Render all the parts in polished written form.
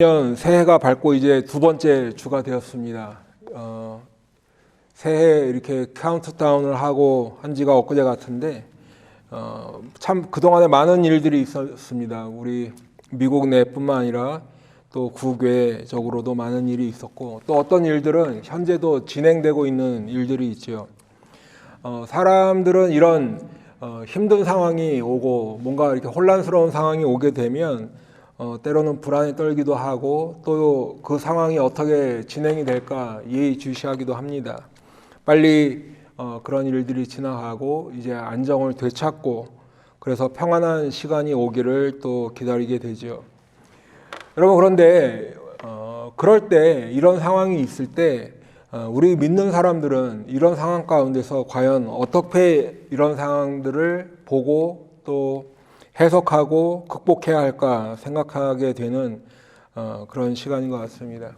년 새해가 밝고 이제 두 번째 주가 되었습니다. 새해 이렇게 카운트다운을 하고 한 지가 엊그제 같은데 참 그동안에 많은 일들이 있었습니다. 우리 미국 내뿐만 아니라 또 국외적으로도 많은 일이 있었고, 또 어떤 일들은 현재도 진행되고 있는 일들이 있죠. 사람들은 이런 힘든 상황이 오고 뭔가 이렇게 혼란스러운 상황이 오게 되면 때로는 불안에 떨기도 하고, 또 그 상황이 어떻게 진행이 될까 예의주시하기도 합니다. 빨리 그런 일들이 지나가고 이제 안정을 되찾고, 그래서 평안한 시간이 오기를 또 기다리게 되죠. 여러분, 그런데 그럴 때, 이런 상황이 있을 때 우리 믿는 사람들은 이런 상황 가운데서 과연 어떻게 이런 상황들을 보고 또 해석하고 극복해야 할까 생각하게 되는 그런 시간인 것 같습니다.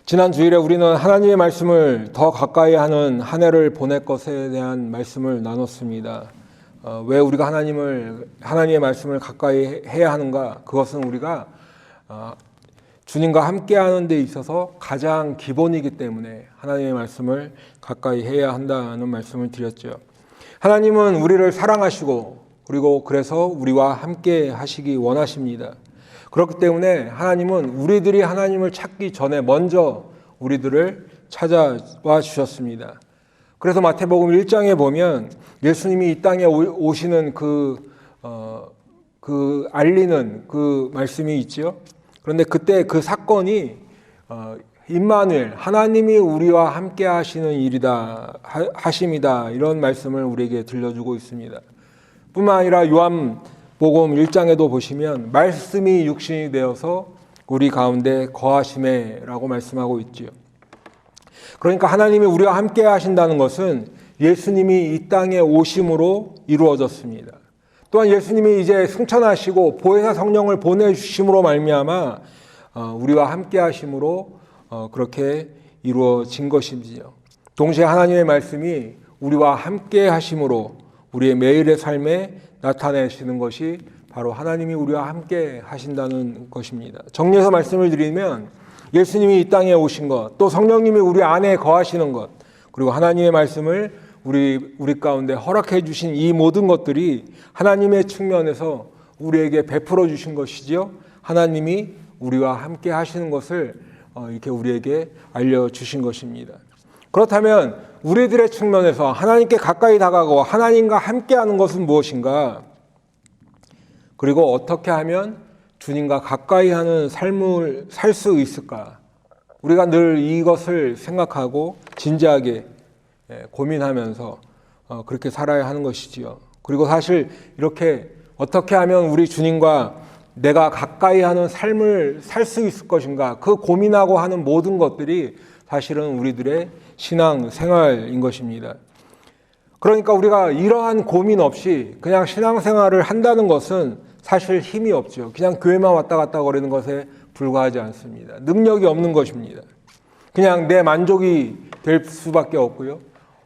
지난 주일에 우리는 하나님의 말씀을 더 가까이 하는 한 해를 보낼 것에 대한 말씀을 나눴습니다. 왜 우리가 하나님의 말씀을 가까이 해야 하는가? 그것은 우리가 주님과 함께 하는 데 있어서 가장 기본이기 때문에 하나님의 말씀을 가까이 해야 한다는 말씀을 드렸죠. 하나님은 우리를 사랑하시고, 그리고 그래서 우리와 함께 하시기 원하십니다. 그렇기 때문에 하나님은 우리들이 하나님을 찾기 전에 먼저 우리들을 찾아와 주셨습니다. 그래서 마태복음 1장에 보면 예수님이 이 땅에 오시는 알리는 그 말씀이 있죠. 그런데 그때 그 사건이 임마누엘, 하나님이 우리와 함께 하시는 일이다, 하심이다, 이런 말씀을 우리에게 들려주고 있습니다. 뿐만 아니라 요한복음 1장에도 보시면 말씀이 육신이 되어서 우리 가운데 거하심에라고 말씀하고 있지요. 그러니까 하나님이 우리와 함께 하신다는 것은 예수님이 이 땅에 오심으로 이루어졌습니다. 또한 예수님이 이제 승천하시고 보혜사 성령을 보내주심으로 말미암아 우리와 함께 하심으로 그렇게 이루어진 것이지요. 동시에 하나님의 말씀이 우리와 함께 하심으로 우리의 매일의 삶에 나타내시는 것이 바로 하나님이 우리와 함께 하신다는 것입니다. 정리해서 말씀을 드리면 예수님이 이 땅에 오신 것, 또 성령님이 우리 안에 거하시는 것, 그리고 하나님의 말씀을 우리 가운데 허락해 주신 이 모든 것들이 하나님의 측면에서 우리에게 베풀어 주신 것이지요. 하나님이 우리와 함께 하시는 것을 이렇게 우리에게 알려주신 것입니다. 그렇다면 우리들의 측면에서 하나님께 가까이 다가가고 하나님과 함께하는 것은 무엇인가? 그리고 어떻게 하면 주님과 가까이 하는 삶을 살 수 있을까? 우리가 늘 이것을 생각하고 진지하게 고민하면서 그렇게 살아야 하는 것이지요. 그리고 사실 이렇게 어떻게 하면 우리 주님과 내가 가까이 하는 삶을 살 수 있을 것인가? 그 고민하고 하는 모든 것들이 사실은 우리들의 신앙 생활인 것입니다. 그러니까 우리가 이러한 고민 없이 그냥 신앙생활을 한다는 것은 사실 힘이 없죠. 그냥 교회만 왔다 갔다 거리는 것에 불과하지 않습니다. 능력이 없는 것입니다. 그냥 내 만족이 될 수밖에 없고요.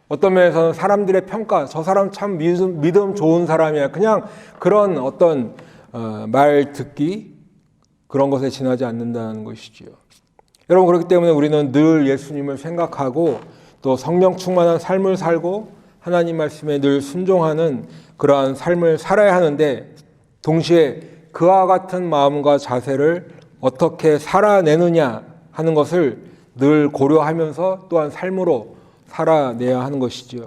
어떤 면에서는 사람들의 평가, 저 사람 참 믿음 좋은 사람이야, 그냥 그런 어떤 말 듣기, 그런 것에 지나지 않는다는 것이지요. 여러분, 그렇기 때문에 우리는 늘 예수님을 생각하고 또 성령 충만한 삶을 살고 하나님 말씀에 늘 순종하는 그러한 삶을 살아야 하는데, 동시에 그와 같은 마음과 자세를 어떻게 살아내느냐 하는 것을 늘 고려하면서 또한 삶으로 살아내야 하는 것이지요.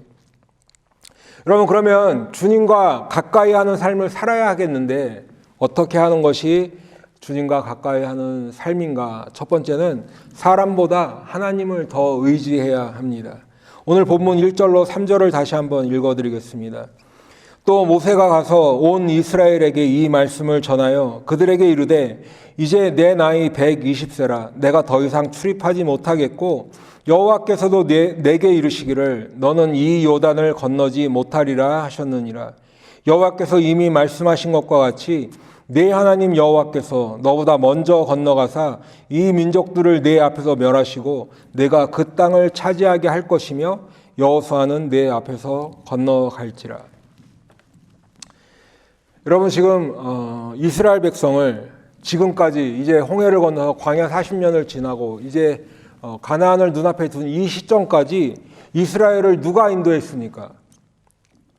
여러분, 그러면 주님과 가까이 하는 삶을 살아야 하겠는데 어떻게 하는 것이 주님과 가까이 하는 삶인가? 첫 번째는 사람보다 하나님을 더 의지해야 합니다. 오늘 본문 1절로 3절을 다시 한번 읽어드리겠습니다. 또 모세가 가서 온 이스라엘에게 이 말씀을 전하여 그들에게 이르되, 이제 내 나이 120세라 내가 더 이상 출입하지 못하겠고 여호와께서도 내게 이르시기를 너는 이 요단을 건너지 못하리라 하셨느니라. 여호와께서 이미 말씀하신 것과 같이 내 하나님 여호와께서 너보다 먼저 건너가사 이 민족들을 내 앞에서 멸하시고 내가 그 땅을 차지하게 할 것이며 여호수아는 내 앞에서 건너갈지라. 여러분, 지금 이스라엘 백성을 지금까지 이제 홍해를 건너서 광야 40년을 지나고 이제 가나안을 눈앞에 둔 이 시점까지 이스라엘을 누가 인도했습니까?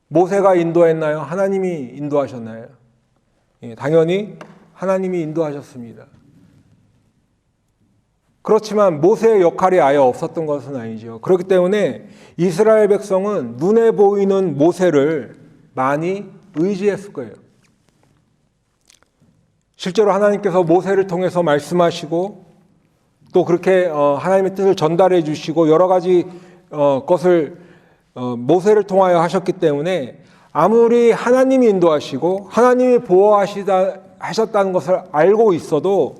모세가 인도했나요? 하나님이 인도하셨나요? 예, 당연히 하나님이 인도하셨습니다. 그렇지만 모세의 역할이 아예 없었던 것은 아니죠. 그렇기 때문에 이스라엘 백성은 눈에 보이는 모세를 많이 의지했을 거예요. 실제로 하나님께서 모세를 통해서 말씀하시고 또 그렇게 하나님의 뜻을 전달해 주시고 여러 가지 것을 모세를 통하여 하셨기 때문에 아무리 하나님이 인도하시고 하나님이 보호하셨다는 것을 알고 있어도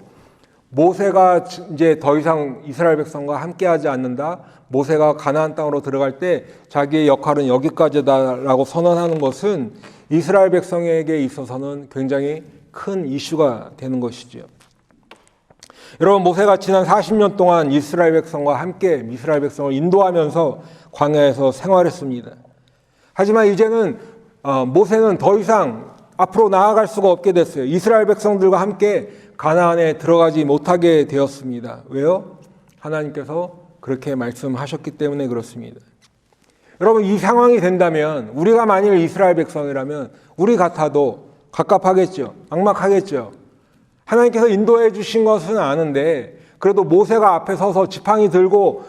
모세가 이제 더 이상 이스라엘 백성과 함께하지 않는다. 모세가 가나안 땅으로 들어갈 때 자기의 역할은 여기까지다라고 선언하는 것은 이스라엘 백성에게 있어서는 굉장히 큰 이슈가 되는 것이죠. 여러분, 모세가 지난 40년 동안 이스라엘 백성과 함께 이스라엘 백성을 인도하면서 광야에서 생활했습니다. 하지만 이제는 모세는 더 이상 앞으로 나아갈 수가 없게 됐어요. 이스라엘 백성들과 함께 가나안에 들어가지 못하게 되었습니다. 왜요? 하나님께서 그렇게 말씀하셨기 때문에 그렇습니다. 여러분, 이 상황이 된다면 우리가 만일 이스라엘 백성이라면 우리 같아도 갑갑하겠죠. 막막하겠죠. 하나님께서 인도해 주신 것은 아는데 그래도 모세가 앞에 서서 지팡이 들고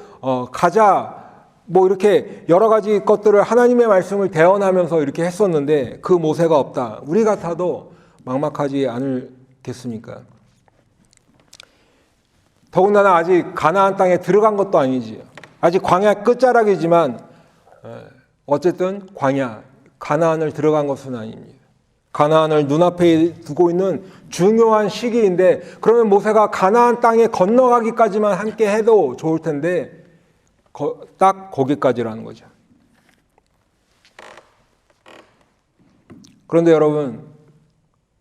가자 뭐 이렇게 여러 가지 것들을 하나님의 말씀을 대언하면서 이렇게 했었는데 그 모세가 없다. 우리 같아도 막막하지 않겠습니까? 더군다나 아직 가나안 땅에 들어간 것도 아니지. 아직 광야 끝자락이지만 어쨌든 광야, 가나안을 들어간 것은 아닙니다. 가나안을 눈앞에 두고 있는 중요한 시기인데 그러면 모세가 가나안 땅에 건너가기까지만 함께 해도 좋을 텐데 딱 거기까지라는 거죠. 그런데 여러분,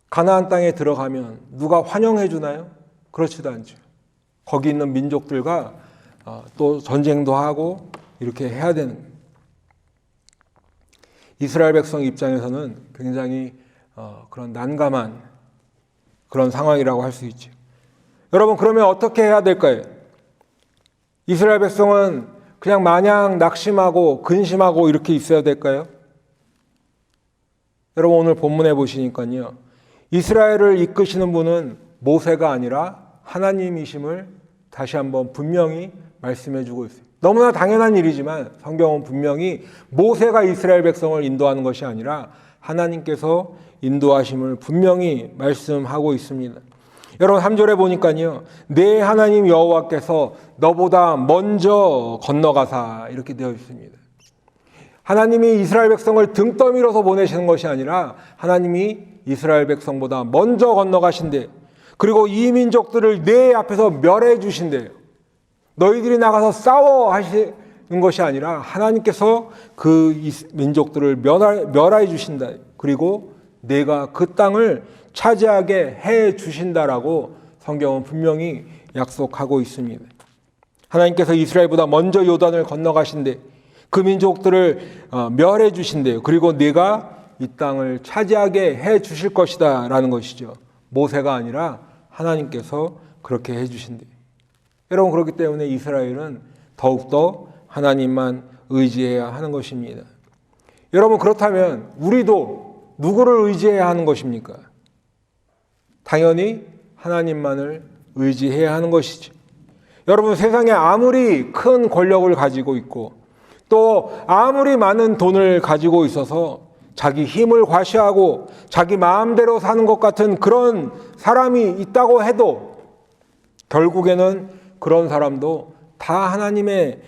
가나안 땅에 들어가면 누가 환영해 주나요? 그렇지도 않죠. 거기 있는 민족들과 또 전쟁도 하고 이렇게 해야 되는 거예요. 이스라엘 백성 입장에서는 굉장히 그런 난감한 그런 상황이라고 할 수 있죠. 여러분, 그러면 어떻게 해야 될까요? 이스라엘 백성은 그냥 마냥 낙심하고 근심하고 이렇게 있어야 될까요? 여러분, 오늘 본문에 보시니까요, 이스라엘을 이끄시는 분은 모세가 아니라 하나님이심을 다시 한번 분명히 말씀해 주고 있어요. 너무나 당연한 일이지만 성경은 분명히 모세가 이스라엘 백성을 인도하는 것이 아니라 하나님께서 인도하심을 분명히 말씀하고 있습니다. 여러분, 3절에 보니까요, 내 하나님 여호와께서 너보다 먼저 건너가사 이렇게 되어 있습니다. 하나님이 이스라엘 백성을 등 떠밀어서 보내시는 것이 아니라 하나님이 이스라엘 백성보다 먼저 건너가신대. 그리고 이 민족들을 내 앞에서 멸해 주신대요. 너희들이 나가서 싸워 하시는 것이 아니라 하나님께서 그 민족들을 멸해 주신다. 그리고 내가 그 땅을 차지하게 해 주신다라고 성경은 분명히 약속하고 있습니다. 하나님께서 이스라엘보다 먼저 요단을 건너가신대. 그 민족들을 멸해 주신대요. 그리고 내가 이 땅을 차지하게 해 주실 것이다 라는 것이죠. 모세가 아니라 하나님께서 그렇게 해 주신대요. 여러분, 그렇기 때문에 이스라엘은 더욱더 하나님만 의지해야 하는 것입니다. 여러분, 그렇다면 우리도 누구를 의지해야 하는 것입니까? 당연히 하나님만을 의지해야 하는 것이죠. 여러분, 세상에 아무리 큰 권력을 가지고 있고 또 아무리 많은 돈을 가지고 있어서 자기 힘을 과시하고 자기 마음대로 사는 것 같은 그런 사람이 있다고 해도 결국에는 그런 사람도 다 하나님의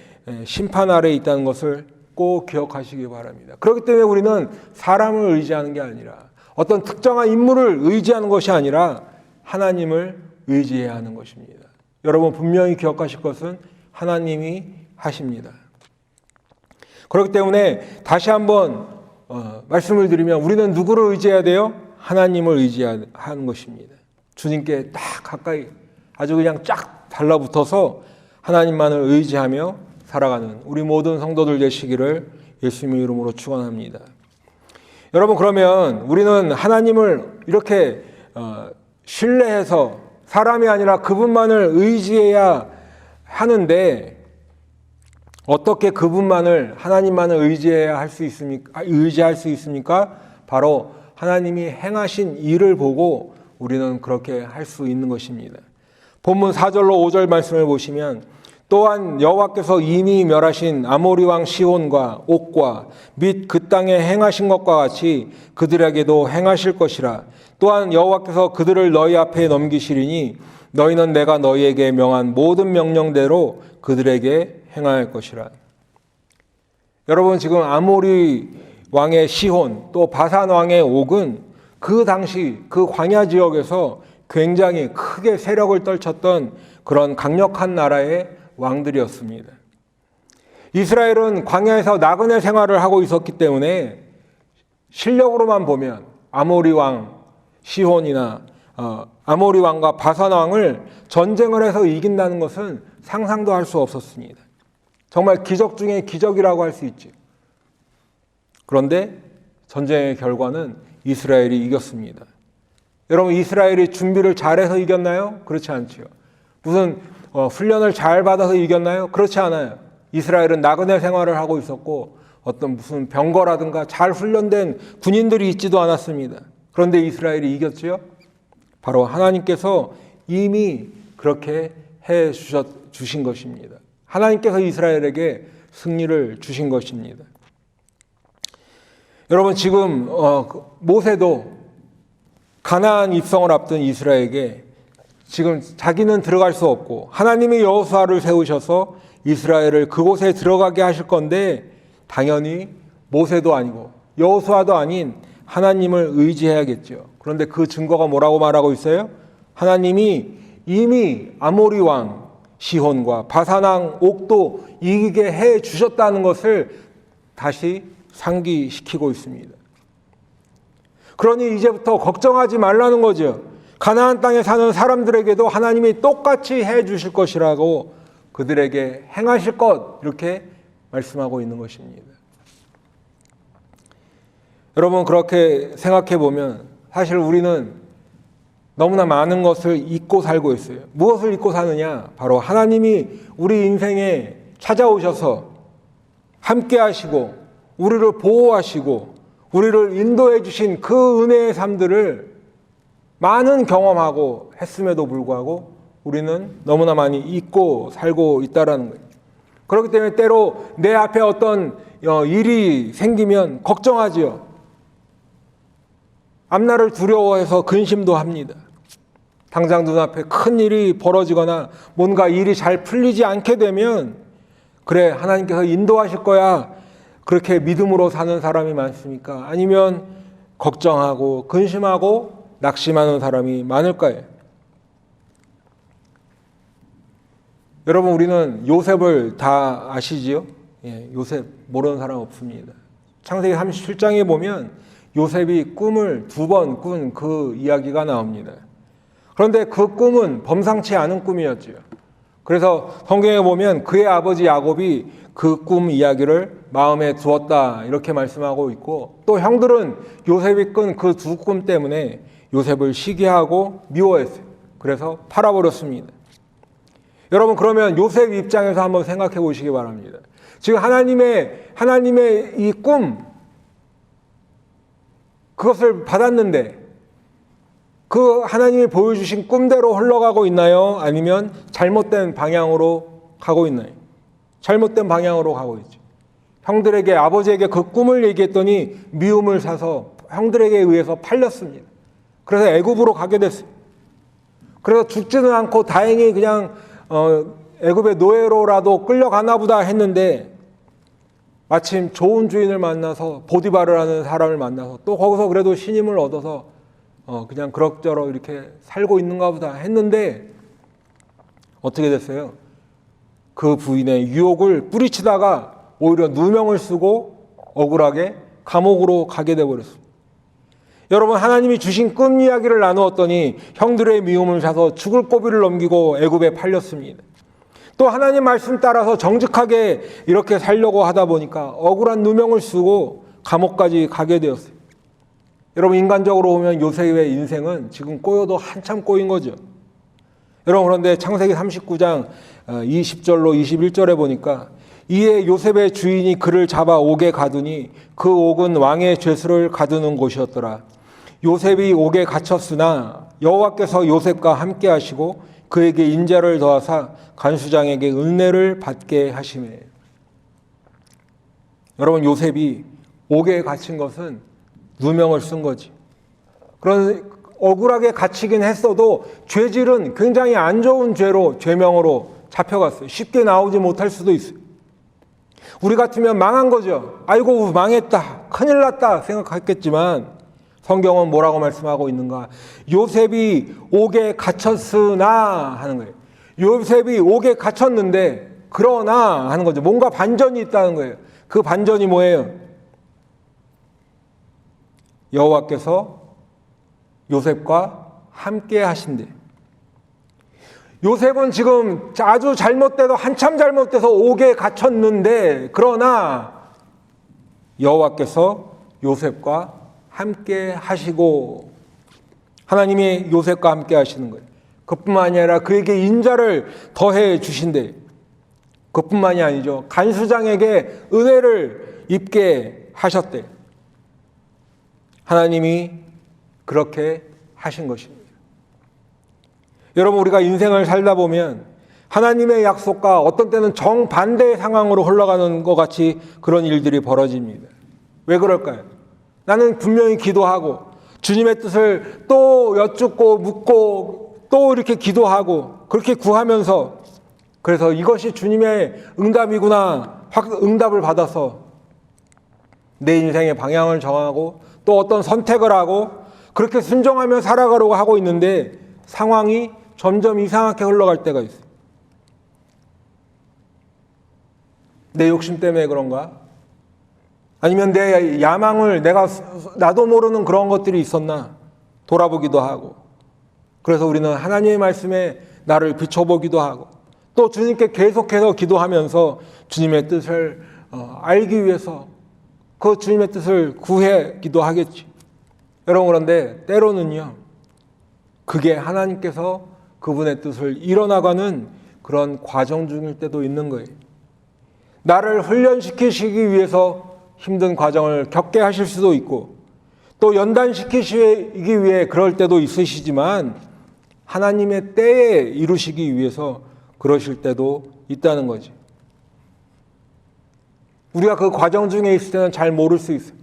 심판 아래에 있다는 것을 꼭 기억하시기 바랍니다. 그렇기 때문에 우리는 사람을 의지하는 게 아니라 어떤 특정한 인물을 의지하는 것이 아니라 하나님을 의지해야 하는 것입니다. 여러분, 분명히 기억하실 것은 하나님이 하십니다. 그렇기 때문에 다시 한번 말씀을 드리면 우리는 누구를 의지해야 돼요? 하나님을 의지해야 하는 것입니다. 주님께 딱 가까이 아주 그냥 쫙 달라붙어서 하나님만을 의지하며 살아가는 우리 모든 성도들 되시기를 예수님의 이름으로 축원합니다. 여러분, 그러면 우리는 하나님을 이렇게 신뢰해서 사람이 아니라 그분만을 의지해야 하는데 어떻게 그분만을 하나님만을 의지할 수 있습니까? 바로 하나님이 행하신 일을 보고 우리는 그렇게 할 수 있는 것입니다. 본문 4절로 5절 말씀을 보시면 또한 여호와께서 이미 멸하신 아모리 왕 시혼과 옥과 및 그 땅에 행하신 것과 같이 그들에게도 행하실 것이라. 또한 여호와께서 그들을 너희 앞에 넘기시리니 너희는 내가 너희에게 명한 모든 명령대로 그들에게 행할 것이라. 여러분, 지금 아모리 왕의 시혼 또 바산 왕의 옥은 그 당시 그 광야 지역에서 굉장히 크게 세력을 떨쳤던 그런 강력한 나라의 왕들이었습니다. 이스라엘은 광야에서 나그네 생활을 하고 있었기 때문에 실력으로만 보면 아모리 왕 시혼이나 아모리 왕과 바산 왕을 전쟁을 해서 이긴다는 것은 상상도 할 수 없었습니다. 정말 기적 중에 기적이라고 할 수 있죠. 그런데 전쟁의 결과는 이스라엘이 이겼습니다. 여러분, 이스라엘이 준비를 잘해서 이겼나요? 그렇지 않죠. 무슨 훈련을 잘 받아서 이겼나요? 그렇지 않아요. 이스라엘은 나그네 생활을 하고 있었고 어떤 무슨 병거라든가 잘 훈련된 군인들이 있지도 않았습니다. 그런데 이스라엘이 이겼지요? 바로 하나님께서 이미 그렇게 해 주신 것입니다. 하나님께서 이스라엘에게 승리를 주신 것입니다. 여러분, 지금 모세도 가나안 입성을 앞둔 이스라엘에게 지금 자기는 들어갈 수 없고 하나님이 여호수아를 세우셔서 이스라엘을 그곳에 들어가게 하실 건데 당연히 모세도 아니고 여호수아도 아닌 하나님을 의지해야겠죠. 그런데 그 증거가 뭐라고 말하고 있어요? 하나님이 이미 아모리 왕 시혼과 바산 왕 옥도 이기게 해 주셨다는 것을 다시 상기시키고 있습니다. 그러니 이제부터 걱정하지 말라는 거죠. 가나안 땅에 사는 사람들에게도 하나님이 똑같이 해 주실 것이라고 그들에게 행하실 것, 이렇게 말씀하고 있는 것입니다. 여러분, 그렇게 생각해 보면 사실 우리는 너무나 많은 것을 잊고 살고 있어요. 무엇을 잊고 사느냐? 바로 하나님이 우리 인생에 찾아오셔서 함께 하시고 우리를 보호하시고 우리를 인도해 주신 그 은혜의 삶들을 많은 경험하고 했음에도 불구하고 우리는 너무나 많이 잊고 살고 있다라는 거예요. 그렇기 때문에 때로 내 앞에 어떤 일이 생기면 걱정하지요. 앞날을 두려워해서 근심도 합니다. 당장 눈앞에 큰 일이 벌어지거나 뭔가 일이 잘 풀리지 않게 되면 그래, 하나님께서 인도하실 거야, 그렇게 믿음으로 사는 사람이 많습니까? 아니면 걱정하고 근심하고 낙심하는 사람이 많을까요? 여러분, 우리는 요셉을 다 아시지요? 예, 요셉 모르는 사람 없습니다. 창세기 37장에 보면 요셉이 꿈을 2번 꾼 그 이야기가 나옵니다. 그런데 그 꿈은 범상치 않은 꿈이었죠. 그래서 성경에 보면 그의 아버지 야곱이 그 꿈 이야기를 마음에 두었다, 이렇게 말씀하고 있고, 또 형들은 요셉이 꾼 그 2꿈 때문에 요셉을 시기하고 미워했어요. 그래서 팔아버렸습니다. 여러분, 그러면 요셉 입장에서 한번 생각해 보시기 바랍니다. 지금 하나님의 이 꿈, 그것을 받았는데 그 하나님이 보여주신 꿈대로 흘러가고 있나요? 아니면 잘못된 방향으로 가고 있나요? 잘못된 방향으로 가고 있죠. 형들에게, 아버지에게 그 꿈을 얘기했더니 미움을 사서 형들에게 의해서 팔렸습니다. 그래서 애굽으로 가게 됐어요. 그래서 죽지는 않고 다행히 그냥 애굽의 노예로라도 끌려가나 보다 했는데 마침 좋은 주인을 만나서, 보디바르라는 사람을 만나서 또 거기서 그래도 신임을 얻어서 그냥 그럭저럭 이렇게 살고 있는가 보다 했는데 어떻게 됐어요? 그 부인의 유혹을 뿌리치다가 오히려 누명을 쓰고 억울하게 감옥으로 가게 돼버렸습니다. 여러분, 하나님이 주신 꿈 이야기를 나누었더니 형들의 미움을 사서 죽을 고비를 넘기고 애굽에 팔렸습니다. 또 하나님 말씀 따라서 정직하게 이렇게 살려고 하다 보니까 억울한 누명을 쓰고 감옥까지 가게 되었어요. 여러분, 인간적으로 보면 요셉의 인생은 지금 꼬여도 한참 꼬인 거죠. 여러분, 그런데 창세기 39장 20절로 21절에 보니까 이에 요셉의 주인이 그를 잡아 옥에 가두니 그 옥은 왕의 죄수를 가두는 곳이었더라. 요셉이 옥에 갇혔으나 여호와께서 요셉과 함께 하시고 그에게 인자를 더하사 간수장에게 은혜를 받게 하시매. 여러분, 요셉이 옥에 갇힌 것은 누명을 쓴 거지. 그런 억울하게 갇히긴 했어도 죄질은 굉장히 안 좋은 죄로, 죄명으로 잡혀갔어요. 쉽게 나오지 못할 수도 있어요. 우리 같으면 망한 거죠. 아이고, 망했다, 큰일 났다 생각했겠지만 성경은 뭐라고 말씀하고 있는가? 요셉이 옥에 갇혔으나 하는 거예요. 요셉이 옥에 갇혔는데 그러나 하는 거죠. 뭔가 반전이 있다는 거예요. 그 반전이 뭐예요? 여호와께서 요셉과 함께 하신대. 요셉은 지금 아주 잘못돼도 한참 잘못돼서 옥에 갇혔는데 그러나 여호와께서 요셉과 함께 하시고, 하나님이 요셉과 함께 하시는 거예요. 그뿐만 아니라 그에게 인자를 더해 주신대. 그뿐만이 아니죠. 간수장에게 은혜를 입게 하셨대. 하나님이 그렇게 하신 것입니다. 여러분, 우리가 인생을 살다 보면 하나님의 약속과 어떤 때는 정반대의 상황으로 흘러가는 것 같이 그런 일들이 벌어집니다. 왜 그럴까요? 나는 분명히 기도하고 주님의 뜻을 또 여쭙고 묻고 또 이렇게 기도하고 그렇게 구하면서, 그래서 이것이 주님의 응답이구나, 응답을 받아서 내 인생의 방향을 정하고 또 어떤 선택을 하고 그렇게 순종하며 살아가려고 하고 있는데 상황이 점점 이상하게 흘러갈 때가 있어요. 내 욕심 때문에 그런가? 아니면 내 야망을 나도 모르는 그런 것들이 있었나 돌아보기도 하고, 그래서 우리는 하나님의 말씀에 나를 비춰보기도 하고 또 주님께 계속해서 기도하면서 주님의 뜻을 알기 위해서 그 주님의 뜻을 구하기도 하겠지. 여러분, 그런데 때로는요, 그게 하나님께서 그분의 뜻을 이뤄나가는 그런 과정 중일 때도 있는 거예요. 나를 훈련시키시기 위해서 힘든 과정을 겪게 하실 수도 있고 또 연단시키시기 위해 그럴 때도 있으시지만 하나님의 때에 이루시기 위해서 그러실 때도 있다는 거지. 우리가 그 과정 중에 있을 때는 잘 모를 수 있어요.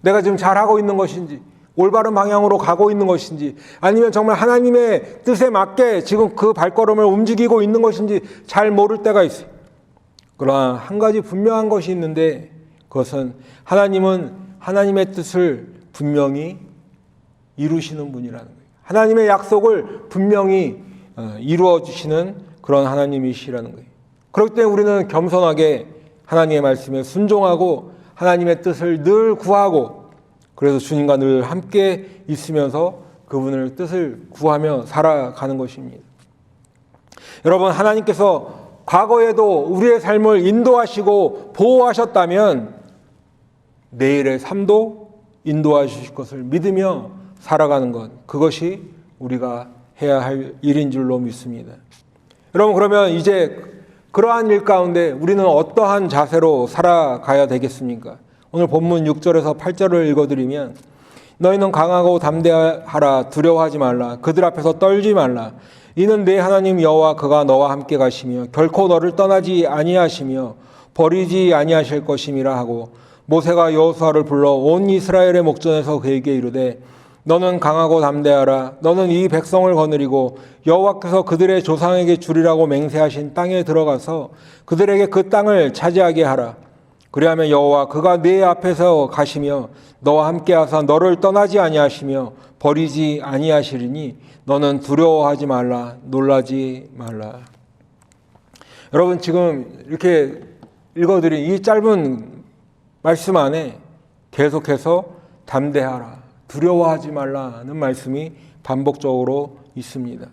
내가 지금 잘하고 있는 것인지, 올바른 방향으로 가고 있는 것인지, 아니면 정말 하나님의 뜻에 맞게 지금 그 발걸음을 움직이고 있는 것인지 잘 모를 때가 있어요. 그러나 한 가지 분명한 것이 있는데 그것은 하나님은 하나님의 뜻을 분명히 이루시는 분이라는 거예요. 하나님의 약속을 분명히 이루어 주시는 그런 하나님이시라는 거예요. 그렇기 때문에 우리는 겸손하게 하나님의 말씀에 순종하고 하나님의 뜻을 늘 구하고, 그래서 주님과 늘 함께 있으면서 그분의 뜻을 구하며 살아가는 것입니다. 여러분, 하나님께서 과거에도 우리의 삶을 인도하시고 보호하셨다면 내일의 삶도 인도하실 것을 믿으며 살아가는 것, 그것이 우리가 해야 할 일인 줄로 믿습니다. 여러분, 그러면 이제 그러한 일 가운데 우리는 어떠한 자세로 살아가야 되겠습니까? 오늘 본문 6절에서 8절을 읽어드리면, 너희는 강하고 담대하라, 두려워하지 말라, 그들 앞에서 떨지 말라. 이는 내 하나님 여호와 그가 너와 함께 가시며 결코 너를 떠나지 아니하시며 버리지 아니하실 것임이라 하고, 모세가 여호수아를 불러 온 이스라엘의 목전에서 그에게 이르되, 너는 강하고 담대하라. 너는 이 백성을 거느리고 여호와께서 그들의 조상에게 주리라고 맹세하신 땅에 들어가서 그들에게 그 땅을 차지하게 하라. 그리하면 여호와 그가 네 앞에서 가시며 너와 함께하사 너를 떠나지 아니하시며 버리지 아니하시리니 너는 두려워하지 말라, 놀라지 말라. 여러분, 지금 이렇게 읽어드린 이 짧은 말씀 안에 계속해서 담대하라, 두려워하지 말라는 말씀이 반복적으로 있습니다.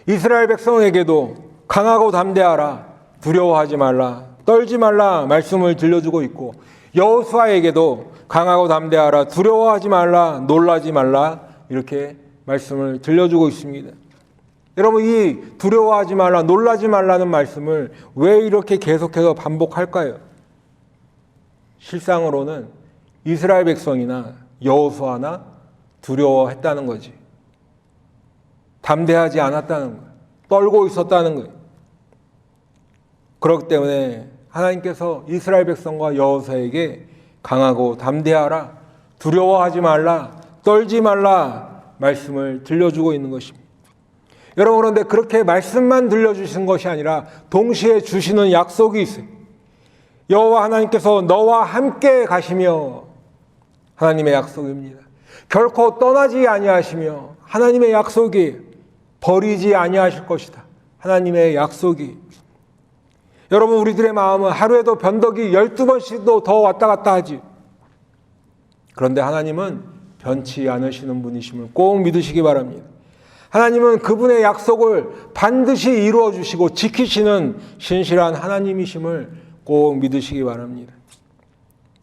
이스라엘 백성에게도 강하고 담대하라, 두려워하지 말라, 떨지 말라 말씀을 들려주고 있고, 여호수아에게도 강하고 담대하라, 두려워하지 말라, 놀라지 말라, 이렇게 말씀을 들려주고 있습니다. 여러분, 이 두려워하지 말라, 놀라지 말라는 말씀을 왜 이렇게 계속해서 반복할까요? 실상으로는 이스라엘 백성이나 여호수아나 두려워했다는 거지. 담대하지 않았다는 거예요. 떨고 있었다는 거예요. 그렇기 때문에 하나님께서 이스라엘 백성과 여호수아에게 강하고 담대하라, 두려워하지 말라, 떨지 말라 말씀을 들려주고 있는 것입니다. 여러분, 그런데 그렇게 말씀만 들려주시는 것이 아니라 동시에 주시는 약속이 있어요. 여호와 하나님께서 너와 함께 가시며, 하나님의 약속입니다. 결코 떠나지 아니하시며, 하나님의 약속이 버리지 아니하실 것이다. 하나님의 약속이. 여러분, 우리들의 마음은 하루에도 변덕이 12번씩도 더 왔다 갔다 하지. 그런데 하나님은 변치 않으시는 분이심을 꼭 믿으시기 바랍니다. 하나님은 그분의 약속을 반드시 이루어 주시고 지키시는 신실한 하나님이심을 꼭 믿으시기 바랍니다.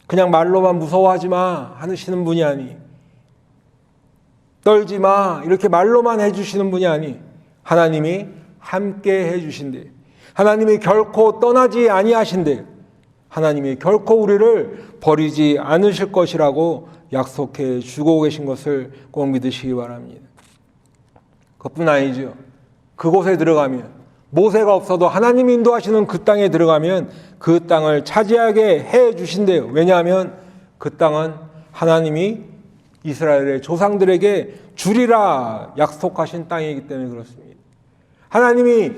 그냥 말로만 무서워하지 마 하시는 분이 아니, 떨지 마 이렇게 말로만 해주시는 분이 아니, 하나님이 함께 해주신대. 하나님이 결코 떠나지 아니하신대. 하나님이 결코 우리를 버리지 않으실 것이라고 약속해 주고 계신 것을 꼭 믿으시기 바랍니다. 그것뿐 아니죠. 그곳에 들어가면, 모세가 없어도 하나님이 인도하시는 그 땅에 들어가면 그 땅을 차지하게 해 주신대요. 왜냐하면 그 땅은 하나님이 이스라엘의 조상들에게 주리라 약속하신 땅이기 때문에 그렇습니다. 하나님이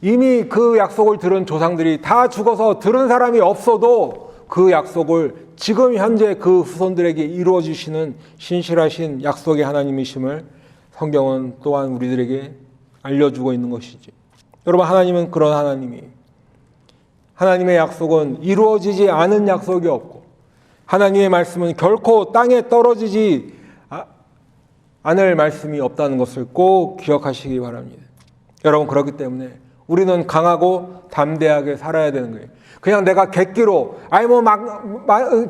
이미 그 약속을 들은 조상들이 다 죽어서 들은 사람이 없어도 그 약속을 지금 현재 그 후손들에게 이루어 주시는 신실하신 약속의 하나님이심을 성경은 또한 우리들에게 알려주고 있는 것이지. 여러분, 하나님은 그런 하나님이, 하나님의 약속은 이루어지지 않은 약속이 없고, 하나님의 말씀은 결코 땅에 떨어지지 않을 말씀이 없다는 것을 꼭 기억하시기 바랍니다. 여러분, 그렇기 때문에 우리는 강하고 담대하게 살아야 되는 거예요. 그냥 내가 객기로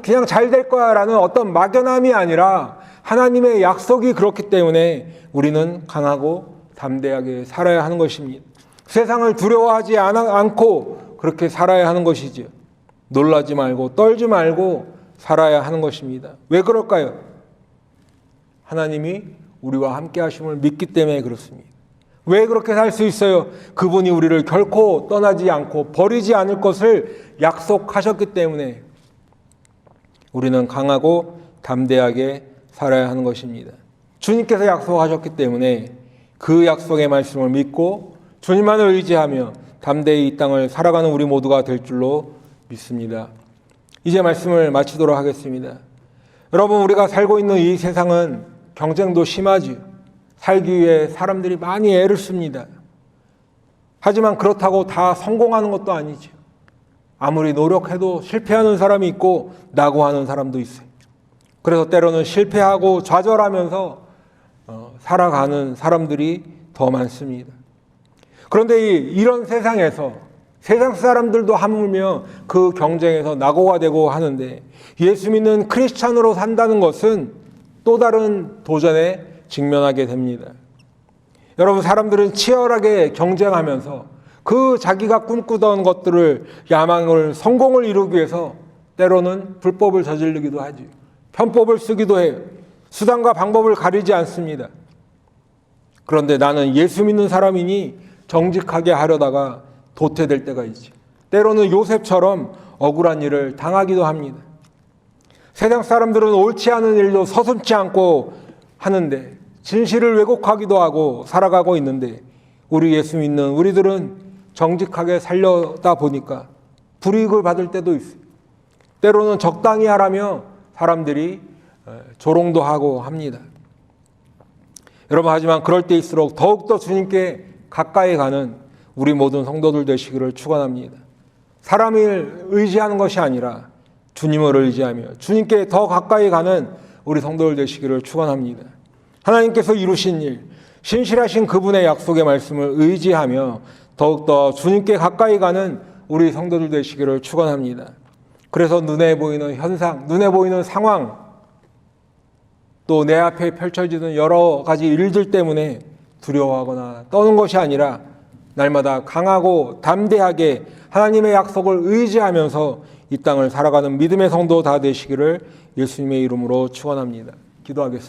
그냥 잘 될 거야 라는 어떤 막연함이 아니라 하나님의 약속이 그렇기 때문에 우리는 강하고 담대하게 살아야 하는 것입니다. 세상을 두려워하지 않고 그렇게 살아야 하는 것이죠. 놀라지 말고 떨지 말고 살아야 하는 것입니다. 왜 그럴까요? 하나님이 우리와 함께 하심을 믿기 때문에 그렇습니다. 왜 그렇게 살 수 있어요? 그분이 우리를 결코 떠나지 않고 버리지 않을 것을 약속하셨기 때문에 우리는 강하고 담대하게 살아야 하는 것입니다. 주님께서 약속하셨기 때문에 그 약속의 말씀을 믿고 주님만을 의지하며 담대히 이 땅을 살아가는 우리 모두가 될 줄로 믿습니다. 이제 말씀을 마치도록 하겠습니다. 여러분, 우리가 살고 있는 이 세상은 경쟁도 심하지. 살기 위해 사람들이 많이 애를 씁니다. 하지만 그렇다고 다 성공하는 것도 아니죠. 아무리 노력해도 실패하는 사람이 있고 낙오하는 사람도 있어요. 그래서 때로는 실패하고 좌절하면서 살아가는 사람들이 더 많습니다. 그런데 이런 세상에서 세상 사람들도 하물며 그 경쟁에서 낙오가 되고 하는데, 예수 믿는 크리스찬으로 산다는 것은 또 다른 도전에 직면하게 됩니다. 여러분, 사람들은 치열하게 경쟁하면서 그 자기가 꿈꾸던 것들을, 야망을, 성공을 이루기 위해서 때로는 불법을 저지르기도 하죠. 편법을 쓰기도 해요. 수단과 방법을 가리지 않습니다. 그런데 나는 예수 믿는 사람이니 정직하게 하려다가 도태될 때가 있죠. 때로는 요셉처럼 억울한 일을 당하기도 합니다. 세상 사람들은 옳지 않은 일도 서슴지 않고 하는데, 진실을 왜곡하기도 하고 살아가고 있는데, 우리 예수 믿는 우리들은 정직하게 살려다 보니까 불이익을 받을 때도 있어요. 때로는 적당히 하라며 사람들이 조롱도 하고 합니다. 여러분, 하지만 그럴 때일수록 더욱더 주님께 가까이 가는 우리 모든 성도들 되시기를 축원합니다. 사람을 의지하는 것이 아니라 주님을 의지하며 주님께 더 가까이 가는 우리 성도들 되시기를 축원합니다. 하나님께서 이루신 일, 신실하신 그분의 약속의 말씀을 의지하며 더욱더 주님께 가까이 가는 우리 성도들 되시기를 축원합니다. 그래서 눈에 보이는 현상, 눈에 보이는 상황, 또 내 앞에 펼쳐지는 여러 가지 일들 때문에 두려워하거나 떠는 것이 아니라 날마다 강하고 담대하게 하나님의 약속을 의지하면서 이 땅을 살아가는 믿음의 성도 다 되시기를 예수님의 이름으로 축원합니다. 기도하겠습니다.